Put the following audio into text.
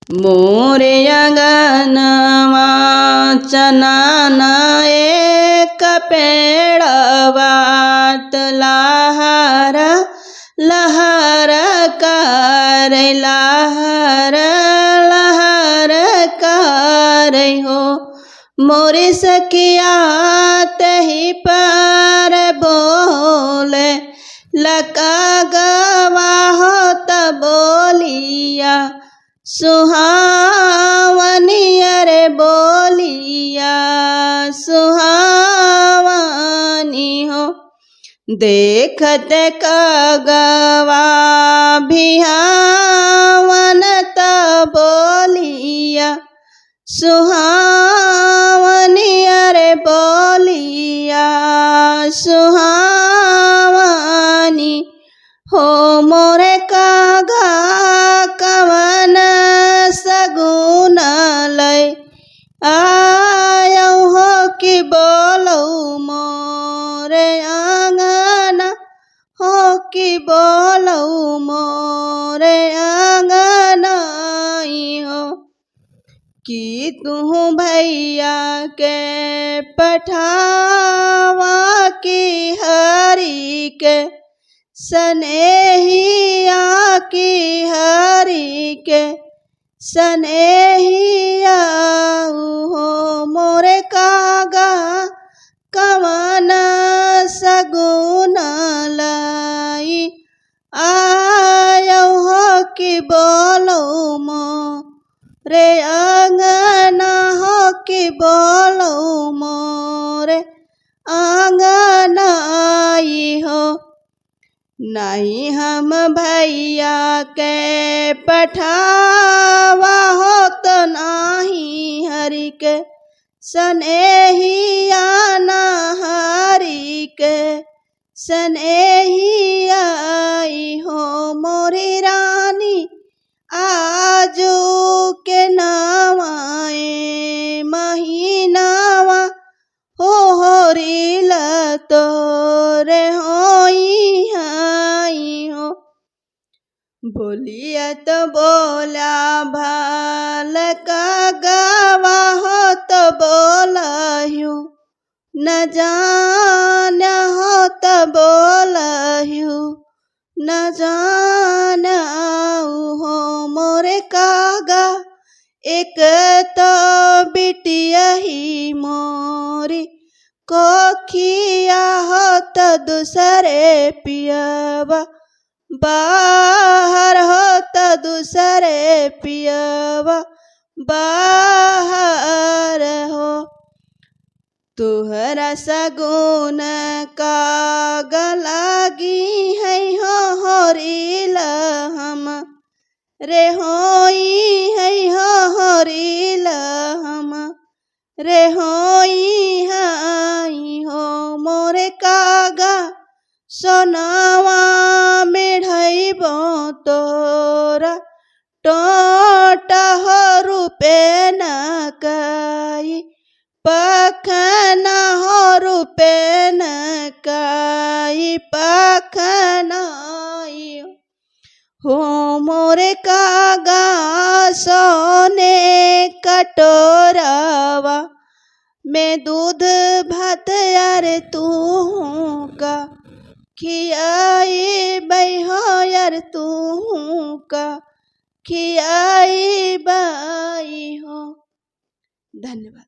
मोरे अंगनवा चनन एक पेड़वा लहर लहर कर लहर लहर कर हो। मोरे सखिया तही पर बोले लका गवा हो तब बोलिया सुहावनी अरे बोलिया सुहावनी हो। देखत कगवा भिहावन तब बोलिया सुहावनी अरे बोलिया सुहावनी हो। मोरे कागा कवन सगुन लय आयौ हो कि बोलौ मोरे आंगन हो कि बोलौ मोरे आंगन हो। कि तू भैया के पठावा की हरि के सनेहिया की हरि के सनेहिया हो। मोरे कागा कवन सगुन लाई आयौ हो कि बोलौ मोरे आंगन हो कि बोलौ मोरे आंगन आई हो। नहीं हम भैया के पठावा हो तो नाही हरि के सनेहिया न हरि के सनेहिया हो। मोरी रानी आजू के नवाए महीनावा हो होरिल तोरे होई हो। बोलिया तो बोला भाल का गवा हो तो बोलहु न जान हो तो बोलहु न जान हो। मोरे कागा एक तो बिटिया ही मोरी कोखिया हो तो दूसरे पियवा बाहर हो तो दूसरे पियवा बाहर हो। तुहरा सगुन का गलागी है हो होरिल हम रे होई है हो होरिल हम रे होई हाई हो। मोरे कागा सोनावा मेढ़ैबो तोरा टोटा हो रुपे न काई पखना हो रुपे न काई पखना हो। मोरे कागा सोने कटोरावा में दूध भात यार तू का खियाई बई हो यार तू का खियाई बाई हो। धन्यवाद।